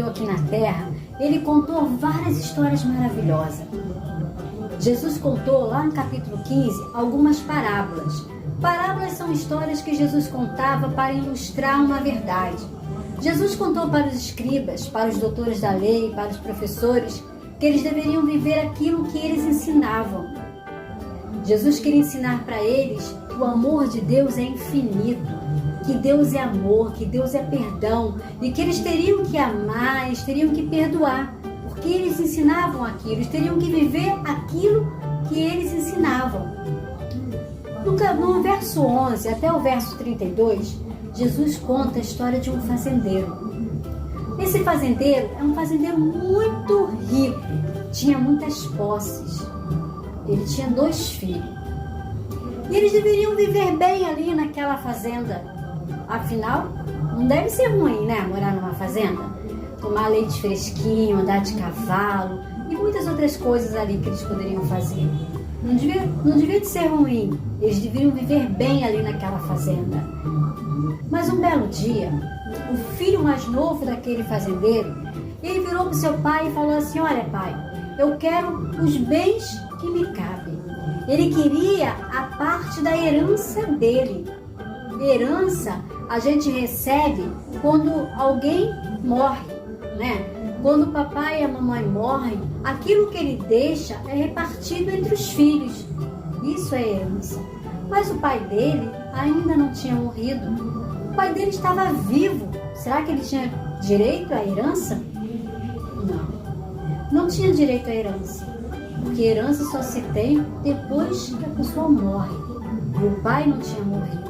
viveu aqui na terra, ele contou várias histórias maravilhosas. Jesus contou lá no capítulo 15 algumas parábolas. Parábolas são histórias que Jesus contava para ilustrar uma verdade. Jesus contou para os escribas, para os doutores da lei, para os professores, que eles deveriam viver aquilo que eles ensinavam. Jesus queria ensinar para eles que o amor de Deus é infinito, que Deus é amor, que Deus é perdão e que eles teriam que amar, eles teriam que perdoar, porque eles ensinavam aquilo, eles teriam que viver aquilo que eles ensinavam. No verso 11 até o verso 32, Jesus conta a história de um fazendeiro. Esse fazendeiro é um fazendeiro muito rico, tinha muitas posses. Ele tinha 2 filhos. E eles deveriam viver bem ali naquela fazenda. Afinal, não deve ser ruim, né? Morar numa fazenda. Tomar leite fresquinho, andar de cavalo e muitas outras coisas ali que eles poderiam fazer. Não devia de ser ruim. Eles deveriam viver bem ali naquela fazenda. Mas um belo dia, o filho mais novo daquele fazendeiro, ele virou para o seu pai e falou assim: olha, pai, eu quero os bens que me cabem. Ele queria a parte da herança dele. Herança a gente recebe quando alguém morre, né? Quando o papai e a mamãe morrem, aquilo que ele deixa é repartido entre os filhos. Isso é herança. Mas o pai dele ainda não tinha morrido. O pai dele estava vivo. Será que ele tinha direito à herança? Não tinha direito à herança. Porque herança só se tem depois que a pessoa morre. E o pai não tinha morrido.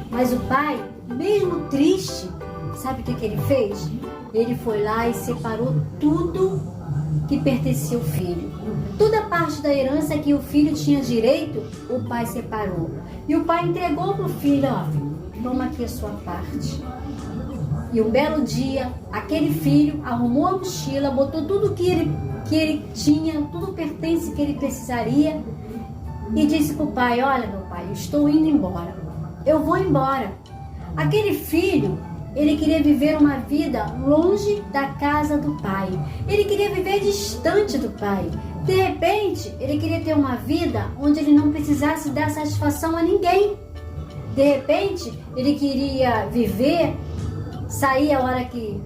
Mas o pai, mesmo triste, sabe o que ele fez? Ele foi lá e separou tudo que pertencia ao filho. Toda a parte da herança que o filho tinha direito, o pai separou. E o pai entregou para o filho: ó, toma aqui a sua parte. E um belo dia, aquele filho arrumou a mochila, botou tudo que ele tinha, tudo pertence que ele precisaria, e disse para o pai: olha, meu pai, eu estou indo embora. Eu vou embora. Aquele filho, ele queria viver uma vida longe da casa do pai. Ele queria viver distante do pai. De repente, ele queria ter uma vida onde ele não precisasse dar satisfação a ninguém. De repente, ele queria viver, sair a hora que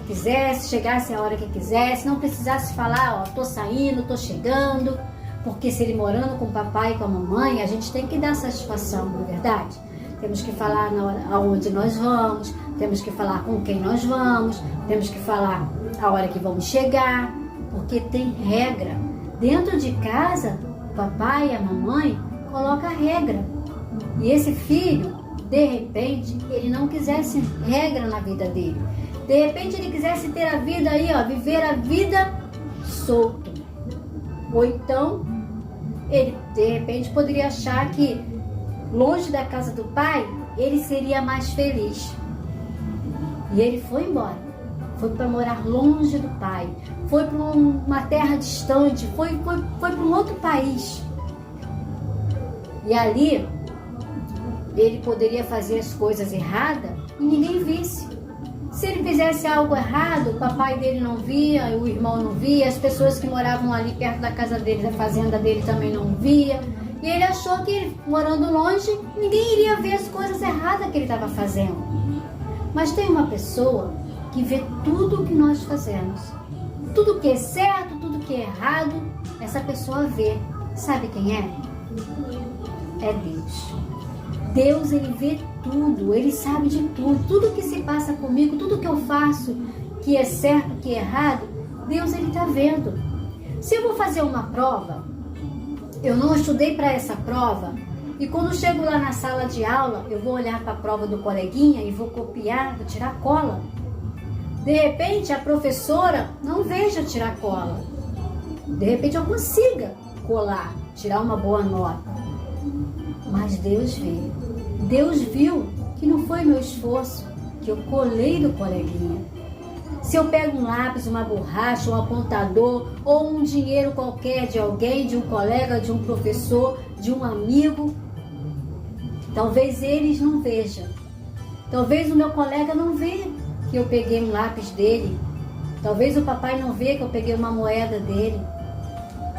quisesse, chegasse a hora que quisesse, não precisasse falar: ó, tô saindo, tô chegando. Porque se ele morando com o papai e com a mamãe, a gente tem que dar satisfação, não é verdade? Temos que falar na hora aonde nós vamos, temos que falar com quem nós vamos, temos que falar a hora que vamos chegar, porque tem regra. Dentro de casa, o papai e a mamãe colocam a regra. E esse filho, de repente, ele não quisesse regra na vida dele. De repente, ele quisesse ter a vida aí, ó, viver a vida solto. Ou então, ele, de repente, poderia achar que longe da casa do pai, ele seria mais feliz. E ele foi embora. Foi para morar longe do pai. Foi para uma terra distante. Foi para um outro país. E ali, ele poderia fazer as coisas erradas e ninguém visse. Se ele fizesse algo errado, o papai dele não via, o irmão não via, as pessoas que moravam ali perto da casa dele, da fazenda dele também não via. E ele achou que, morando longe, ninguém iria ver as coisas erradas que ele estava fazendo. Mas tem uma pessoa que vê tudo o que nós fazemos. Tudo que é certo, tudo que é errado, essa pessoa vê. Sabe quem é? É Deus. Deus, ele vê tudo, ele sabe de tudo. Tudo que se passa comigo, tudo que eu faço, que é certo, que é errado, Deus, ele está vendo. Se eu vou fazer uma prova, eu não estudei para essa prova, e quando chego lá na sala de aula, eu vou olhar para a prova do coleguinha e vou copiar, vou tirar cola. De repente, a professora não veja eu tirar cola. De repente, eu consiga colar, tirar uma boa nota. Mas Deus vê. Deus viu que não foi meu esforço, que eu colei do coleguinha. Se eu pego um lápis, uma borracha, um apontador ou um dinheiro qualquer de alguém, de um colega, de um professor, de um amigo, talvez eles não vejam. Talvez o meu colega não veja que eu peguei um lápis dele Talvez o papai não vê que eu peguei uma moeda dele,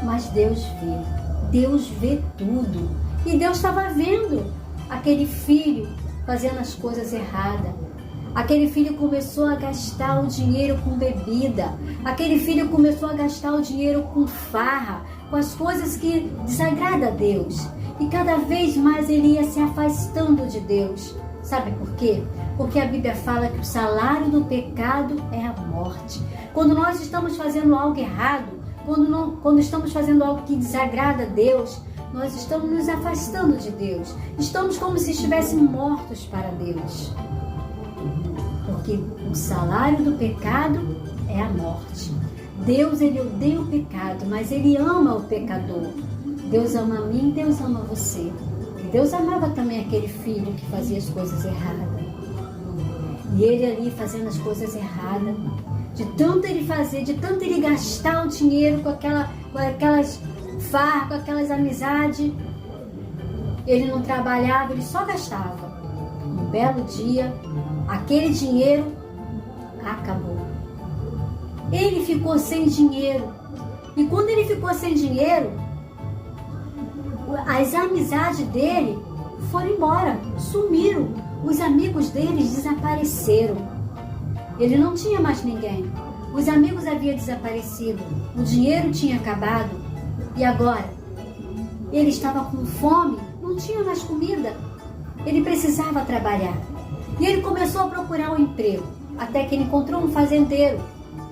mas Deus vê. Deus vê tudo. E Deus estava vendo aquele filho fazendo as coisas erradas. Aquele filho começou a gastar o dinheiro com bebida. Aquele filho começou a gastar o dinheiro com farra, com as coisas que desagradam a Deus. E cada vez mais ele ia se afastando de Deus. Sabe por quê? Porque a Bíblia fala que o salário do pecado é a morte. Quando nós estamos fazendo algo errado, quando estamos fazendo algo que desagrada a Deus, nós estamos nos afastando de Deus. Estamos como se estivéssemos mortos para Deus. Porque o salário do pecado é a morte. Deus, ele odeia o pecado, mas ele ama o pecador. Deus ama a mim, Deus ama você. E Deus amava também aquele filho que fazia as coisas erradas. E ele ali fazendo as coisas erradas, de tanto ele fazer, de tanto ele gastar o dinheiro com aquelas farras, com aquelas amizades, ele não trabalhava, ele só gastava. Um belo dia, aquele dinheiro acabou. Ele ficou sem dinheiro. E quando ele ficou sem dinheiro, as amizades dele foram embora, sumiram. Os amigos deles desapareceram. Ele não tinha mais ninguém. Os amigos haviam desaparecido. O dinheiro tinha acabado. E agora? Ele estava com fome, não tinha mais comida. Ele precisava trabalhar. E ele começou a procurar um emprego. Até que ele encontrou um fazendeiro.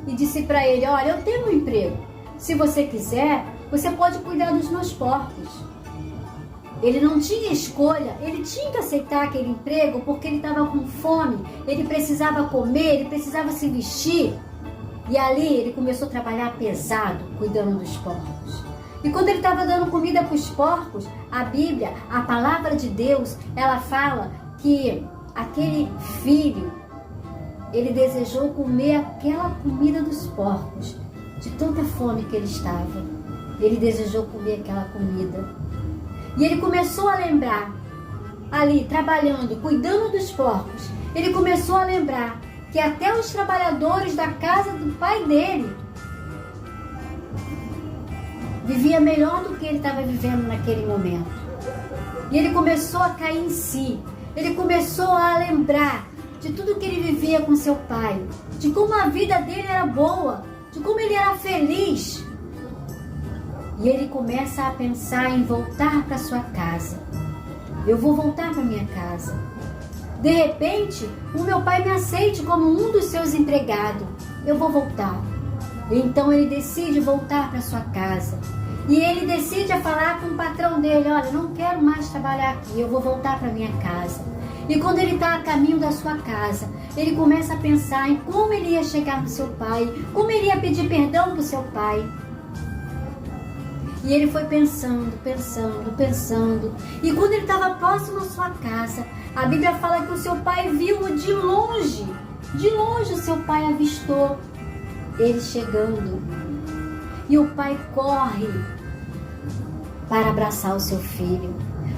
E disse para ele, olha, eu tenho um emprego. Se você quiser, você pode cuidar dos meus porcos. Ele não tinha escolha, ele tinha que aceitar aquele emprego porque ele estava com fome, ele precisava comer, ele precisava se vestir. E ali ele começou a trabalhar pesado, cuidando dos porcos. E quando ele estava dando comida para os porcos, a Bíblia, a palavra de Deus, ela fala que aquele filho, ele desejou comer aquela comida dos porcos, de tanta fome que ele estava. Ele desejou comer aquela comida. E ele começou a lembrar, ali trabalhando, cuidando dos porcos, ele começou a lembrar que até os trabalhadores da casa do pai dele vivia melhor do que ele estava vivendo naquele momento. E ele começou a cair em si, ele começou a lembrar de tudo que ele vivia com seu pai, de como a vida dele era boa, de como ele era feliz. E ele começa a pensar em voltar para sua casa. Eu vou voltar para minha casa. De repente, o meu pai me aceite como um dos seus empregados. Eu vou voltar. Então ele decide voltar para sua casa. E ele decide a falar com o patrão dele, olha, não quero mais trabalhar aqui, eu vou voltar para minha casa. E quando ele está a caminho da sua casa, ele começa a pensar em como ele ia chegar no seu pai, como ele ia pedir perdão para o seu pai. E ele foi pensando. E quando ele estava próximo à sua casa, a Bíblia fala que o seu pai viu de longe. De longe o seu pai avistou ele chegando. E o pai corre para abraçar o seu filho.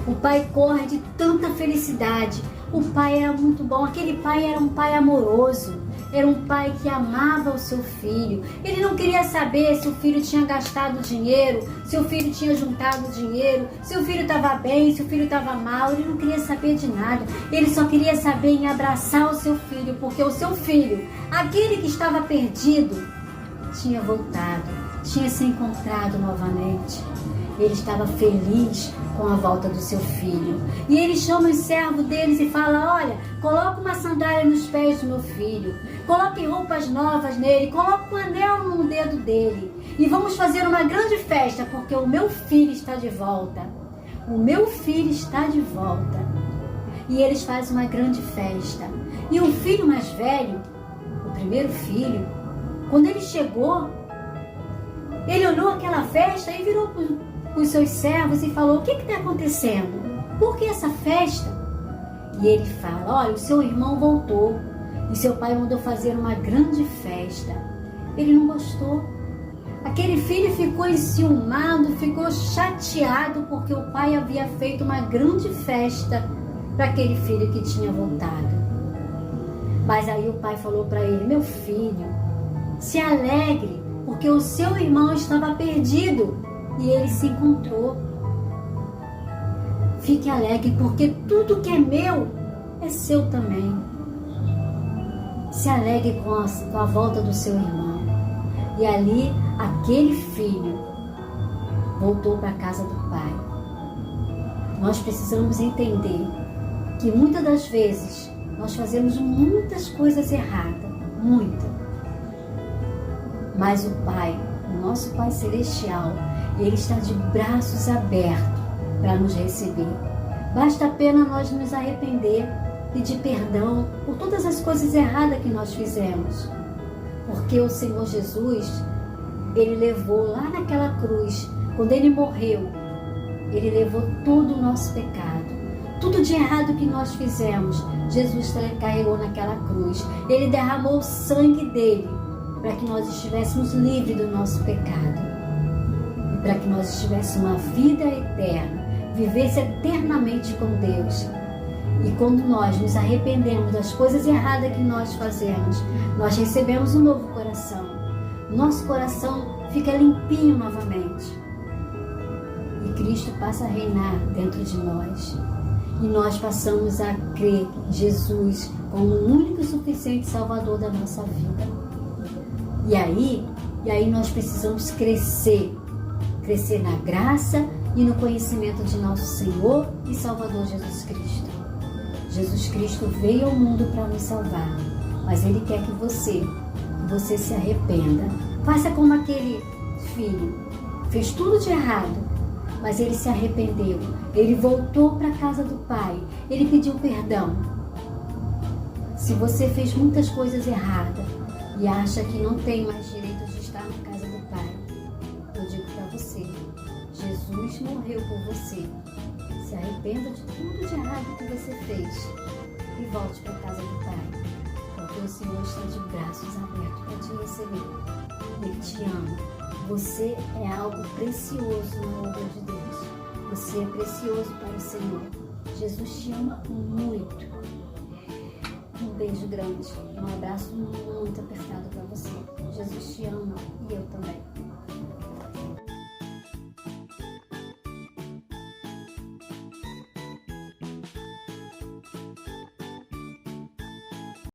O pai corre de tanta felicidade. O pai era muito bom. Aquele pai era um pai amoroso. Era um pai que amava o seu filho. Ele não queria saber se o filho tinha gastado dinheiro, se o filho tinha juntado dinheiro, se o filho estava bem, se o filho estava mal. Ele não queria saber de nada. Ele só queria saber em abraçar o seu filho, porque o seu filho, aquele que estava perdido, tinha voltado, tinha se encontrado novamente. Ele estava feliz com a volta do seu filho. E ele chama os servos deles e fala, olha, coloca uma sandália nos pés do meu filho, coloque roupas novas nele, coloque um anel no dedo dele e vamos fazer uma grande festa porque o meu filho está de volta. O meu filho está de volta. E eles fazem uma grande festa. E o filho mais velho, o primeiro filho, quando ele chegou, ele olhou aquela festa e virou para os seus servos e falou, o que está acontecendo? Por que essa festa? E ele fala, olha, o seu irmão voltou e seu pai mandou fazer uma grande festa. Ele não gostou. Aquele filho ficou enciumado, ficou chateado porque o pai havia feito uma grande festa para aquele filho que tinha voltado. Mas aí o pai falou para ele, meu filho, Se alegre, porque o seu irmão estava perdido e ele se encontrou. Fique alegre, porque tudo que é meu é seu também. Se alegre com a volta do seu irmão. E ali, aquele filho voltou para a casa do pai. Nós precisamos entender que muitas das vezes nós fazemos muitas coisas erradas, muitas. Mas o Pai, o nosso Pai Celestial, Ele está de braços abertos para nos receber. Basta apenas nós nos arrepender, pedir perdão por todas as coisas erradas que nós fizemos. Porque o Senhor Jesus, Ele levou lá naquela cruz, quando Ele morreu, Ele levou todo o nosso pecado. Tudo de errado que nós fizemos, Jesus carregou naquela cruz. Ele derramou o sangue dele para que nós estivéssemos livres do nosso pecado. E para que nós estivéssemos uma vida eterna, vivesse eternamente com Deus. E quando nós nos arrependemos das coisas erradas que nós fazemos, nós recebemos um novo coração. Nosso coração fica limpinho novamente. E Cristo passa a reinar dentro de nós. E nós passamos a crer em Jesus como o único e suficiente Salvador da nossa vida. E aí nós precisamos crescer na graça e no conhecimento de nosso Senhor e Salvador Jesus Cristo. Jesus Cristo veio ao mundo para nos salvar, mas Ele quer que você se arrependa. Faça como aquele filho, fez tudo de errado, mas ele se arrependeu. Ele voltou para a casa do Pai. Ele pediu perdão. Se você fez muitas coisas erradas e acha que não tem mais direito de estar na casa do Pai, eu digo para você, Jesus morreu por você. Se arrependa de tudo de errado que você fez e volte para a casa do Pai, porque o Senhor está de braços abertos para te receber. Ele te ama. Você é algo precioso na obra de Deus. Você é precioso para o Senhor. Jesus te ama muito. Um beijo grande, um abraço muito apertado para você. Jesus te ama e eu também.